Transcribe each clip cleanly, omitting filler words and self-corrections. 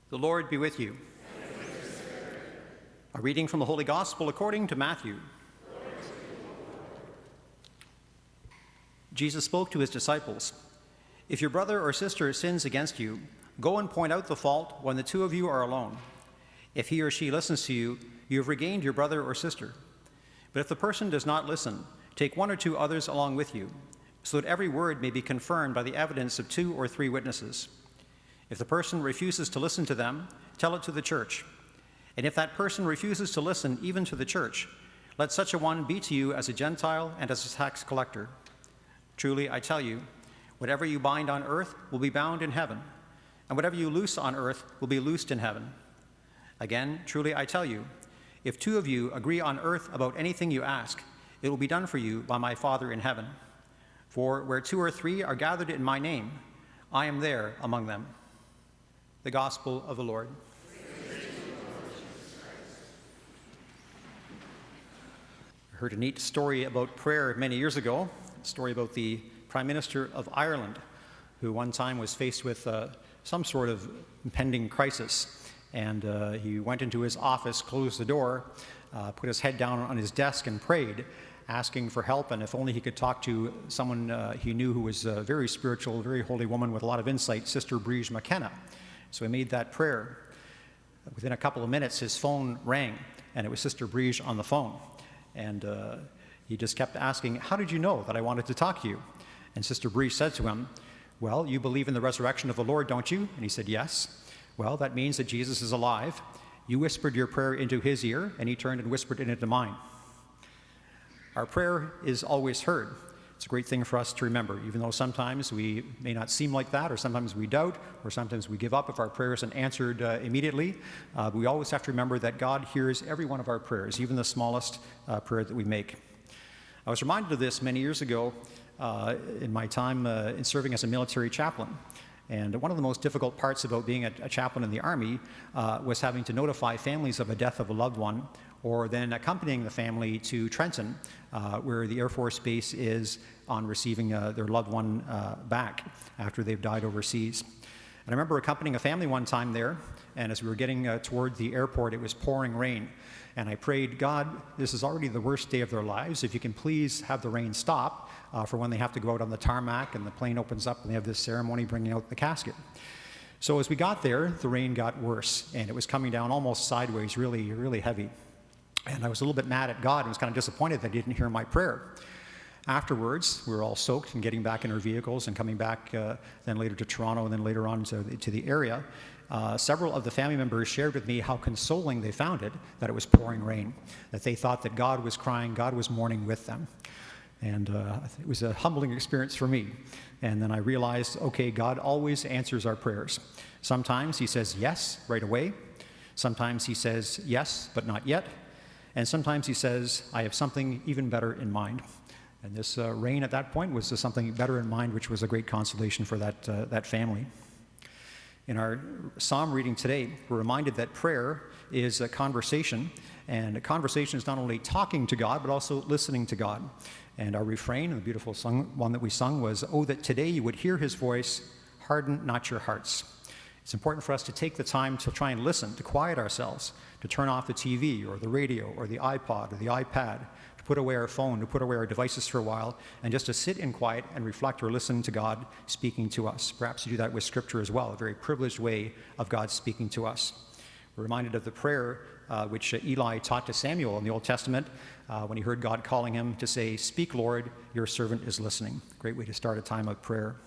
The Lord be with you. A reading from the Holy Gospel according to Matthew. Jesus spoke to his disciples, "If your brother or sister sins against you, go and point out the fault when the two of you are alone. If he or she listens to you, you have regained your brother or sister. But if the person does not listen, take one or two others along with you, so that every word may be confirmed by the evidence of 2 or 3 witnesses. If the person refuses to listen to them, tell it to the church. And if that person refuses to listen even to the church, let such a one be to you as a Gentile and as a tax collector. Truly, I tell you, whatever you bind on earth will be bound in heaven, and whatever you loose on earth will be loosed in heaven. Again, truly, I tell you, if 2 of you agree on earth about anything you ask, it will be done for you by my Father in heaven. For where 2 or 3 are gathered in my name, I am there among them." The Gospel of the Lord. I heard a neat story about prayer many years ago, a story about the Prime Minister of Ireland, who one time was faced with some sort of impending crisis. And he went into his office, closed the door, put his head down on his desk and prayed, asking for help, and if only he could talk to someone he knew who was a very spiritual, very holy woman with a lot of insight, Sister Briege McKenna. So he made that prayer. Within a couple of minutes, his phone rang, and it was Sister Briege on the phone. And he just kept asking, "How did you know that I wanted to talk to you?" And Sister Briege said to him, "Well, you believe in the resurrection of the Lord, don't you?" And he said, "Yes." "Well, that means that Jesus is alive. You whispered your prayer into his ear, and he turned and whispered it into mine." Our prayer is always heard. It's a great thing for us to remember, even though sometimes we may not seem like that, or sometimes we doubt, or sometimes we give up if our prayer isn't answered immediately. We always have to remember that God hears every one of our prayers, even the smallest prayer that we make. I was reminded of this many years ago in my time in serving as a military chaplain. And one of the most difficult parts about being a chaplain in the Army was having to notify families of a death of a loved one, or then accompanying the family to Trenton, where the Air Force Base is on receiving their loved one back after they've died overseas. And I remember accompanying a family one time there, and as we were getting toward the airport, it was pouring rain. And I prayed, "God, this is already the worst day of their lives. If you can please have the rain stop for when they have to go out on the tarmac and the plane opens up and they have this ceremony bringing out the casket." So as we got there, the rain got worse, and it was coming down almost sideways, really, really heavy. And I was a little bit mad at God and was kind of disappointed that he didn't hear my prayer. Afterwards, we were all soaked and getting back in our vehicles and coming back then later to Toronto and then later on to the area. Several of the family members shared with me how consoling they found it that it was pouring rain, that they thought that God was crying, God was mourning with them. And it was a humbling experience for me. And then I realized, okay, God always answers our prayers. Sometimes he says yes right away. Sometimes he says yes, but not yet. And sometimes he says, "I have something even better in mind." And this rain at that point was something better in mind, which was a great consolation for that family. In our psalm reading today, we're reminded that prayer is a conversation, and a conversation is not only talking to God, but also listening to God. And our refrain, the beautiful one that we sung, was, "Oh, that today you would hear his voice, harden not your hearts." It's important for us to take the time to try and listen, to quiet ourselves, to turn off the TV or the radio or the iPod or the iPad, to put away our phone, to put away our devices for a while, and just to sit in quiet and reflect or listen to God speaking to us. Perhaps to do that with Scripture as well, a very privileged way of God speaking to us. We're reminded of the prayer which Eli taught to Samuel in the Old Testament when he heard God calling him to say, "Speak, Lord, your servant is listening." Great way to start a time of prayer.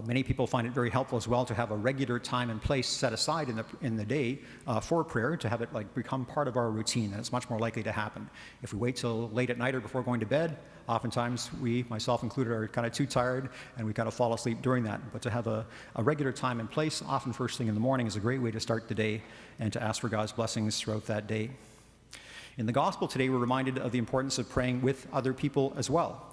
Many people find it very helpful as well to have a regular time and place set aside in the day for prayer, to have it become part of our routine, and it's much more likely to happen. If we wait till late at night or before going to bed, oftentimes we, myself included, are kind of too tired and we kind of fall asleep during that. But to have a regular time and place, often first thing in the morning, is a great way to start the day and to ask for God's blessings throughout that day. In the Gospel today, we're reminded of the importance of praying with other people as well.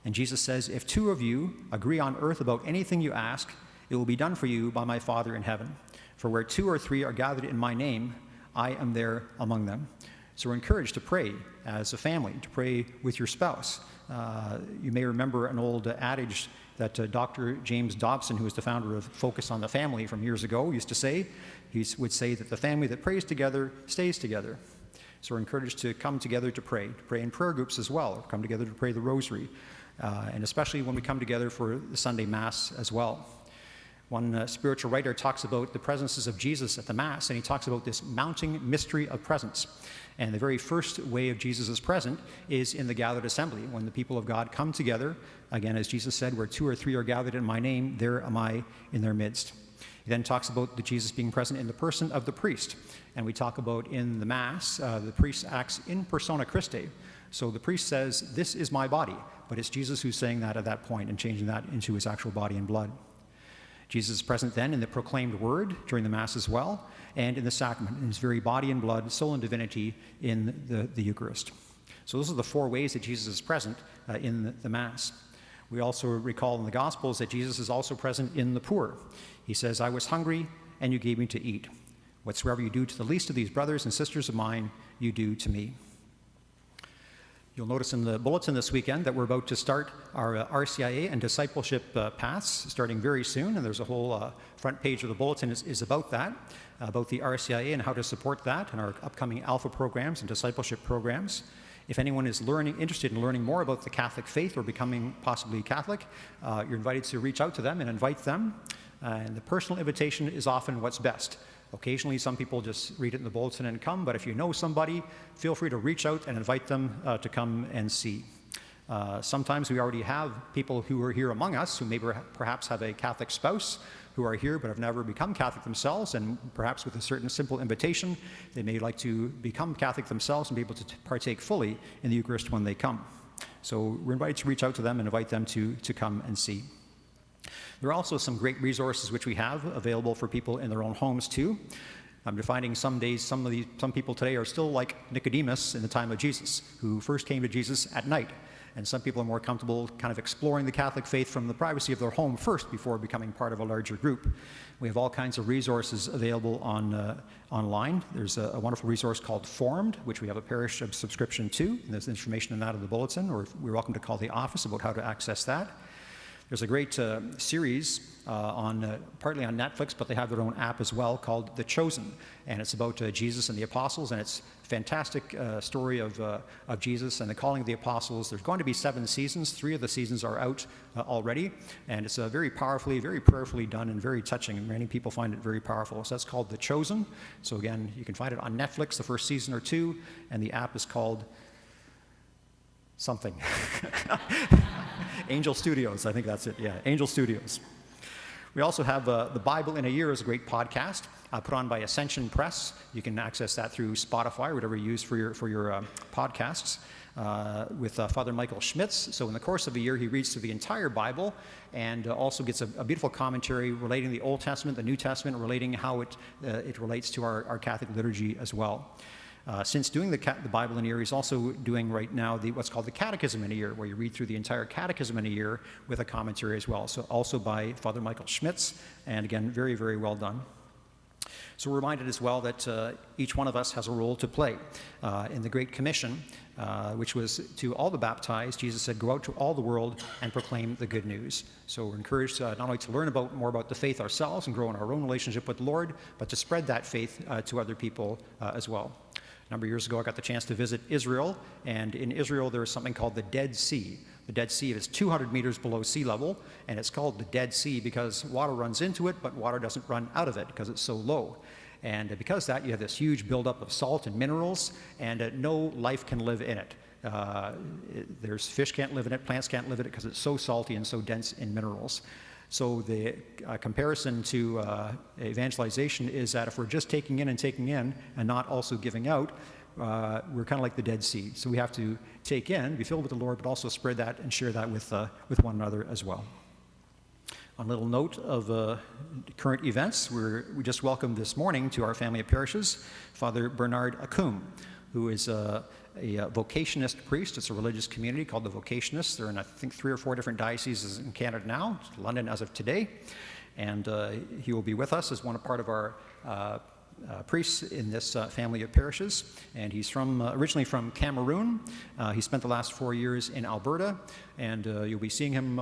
And Jesus says, "If 2 of you agree on earth about anything you ask, it will be done for you by my Father in heaven. For where 2 or 3 are gathered in my name, I am there among them." So we're encouraged to pray as a family, to pray with your spouse. You may remember an old adage that Dr. James Dobson, who was the founder of Focus on the Family from years ago, used to say. He would say that the family that prays together stays together. So we're encouraged to come together to pray in prayer groups as well, come together to pray the rosary, and especially when we come together for the Sunday Mass as well. One spiritual writer talks about the presences of Jesus at the Mass, and he talks about this mounting mystery of presence. And the very first way of Jesus is present is in the gathered assembly, when the people of God come together. Again, as Jesus said, where 2 or 3 are gathered in my name, there am I in their midst. He then talks about the Jesus being present in the person of the priest. And we talk about in the Mass, the priest acts in persona Christi. So the priest says, this is my body, but it's Jesus who's saying that at that point and changing that into his actual body and blood. Jesus is present then in the proclaimed word during the Mass as well, and in the sacrament, in his very body and blood, soul and divinity in the Eucharist. So those are the 4 ways that Jesus is present in the Mass. We also recall in the Gospels that Jesus is also present in the poor. He says, I was hungry, and you gave me to eat. Whatsoever you do to the least of these brothers and sisters of mine, you do to me. You'll notice in the bulletin this weekend that we're about to start our RCIA and discipleship paths starting very soon, and there's a whole front page of the bulletin is about that, about the RCIA and how to support that and our upcoming Alpha programs and discipleship programs. If anyone is interested in learning more about the Catholic faith or becoming possibly Catholic, you're invited to reach out to them and invite them. And the personal invitation is often what's best. Occasionally, some people just read it in the bulletin and come, but if you know somebody, feel free to reach out and invite them to come and see. Sometimes we already have people who are here among us who may perhaps have a Catholic spouse who are here but have never become Catholic themselves, and perhaps with a certain simple invitation, they may like to become Catholic themselves and be able to partake fully in the Eucharist when they come. So we're invited to reach out to them and invite them to come and see. There are also some great resources which we have available for people in their own homes too. I'm finding some days, some people today are still like Nicodemus in the time of Jesus, who first came to Jesus at night. And some people are more comfortable kind of exploring the Catholic faith from the privacy of their home first before becoming part of a larger group. We have all kinds of resources available online. There's a wonderful resource called Formed, which we have a parish subscription to. And there's information in that in the bulletin, or we're welcome to call the office about how to access that. There's a great series partly on Netflix, but they have their own app as well called The Chosen, and it's about Jesus and the apostles, and it's a fantastic story of Jesus and the calling of the apostles. There's going to be 7 seasons. 3 of the seasons are out already, and it's very powerfully, very prayerfully done and very touching, and many people find it very powerful. So that's called The Chosen. So again, you can find it on Netflix, the first season or 2, and the app is called something. Angel Studios, I think that's it. Yeah, Angel Studios. We also have The Bible in a Year is a great podcast put on by Ascension Press. You can access that through Spotify or whatever you use for your podcasts with Father Michael Schmitz. So in the course of a year, he reads through the entire Bible and also gets a beautiful commentary relating the Old Testament, the New Testament, relating how it relates to our Catholic liturgy as well. Since doing the Bible in a year, he's also doing right now what's called the Catechism in a year, where you read through the entire Catechism in a year with a commentary as well. So also by Father Michael Schmitz, and again, very, very well done. So we're reminded as well that each one of us has a role to play. In the Great Commission, which was to all the baptized, Jesus said, go out to all the world and proclaim the good news. So we're encouraged not only to learn more about the faith ourselves and grow in our own relationship with the Lord, but to spread that faith to other people as well. A number of years ago, I got the chance to visit Israel, and in Israel there is something called the Dead Sea. The Dead Sea is 200 meters below sea level, and it's called the Dead Sea because water runs into it, but water doesn't run out of it because it's so low. And because of that, you have this huge buildup of salt and minerals, and no life can live in it. There's fish can't live in it, plants can't live in it because it's so salty and so dense in minerals. So the comparison to evangelization is that if we're just taking in and not also giving out, we're kind of like the Dead Sea. So we have to take in, be filled with the Lord, but also spread that and share that with one another as well. On a little note of current events, we just welcomed this morning to our family of parishes Father Bernard Acum, who is a vocationist priest. It's a religious community called the Vocationists. They're in, I think, 3 or 4 different dioceses in Canada now, London as of today. And he will be with us as part of our priests in this family of parishes, and he's originally from Cameroon. He spent the last 4 years in Alberta, and you'll be seeing him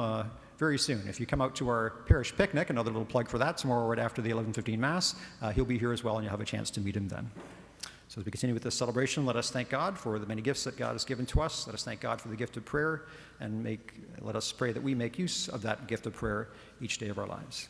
very soon. If you come out to our parish picnic, another little plug for that, tomorrow right after the 11:15 Mass, he'll be here as well, and you'll have a chance to meet him then. So as we continue with this celebration, let us thank God for the many gifts that God has given to us. Let us thank God for the gift of prayer, and let us pray that we make use of that gift of prayer each day of our lives.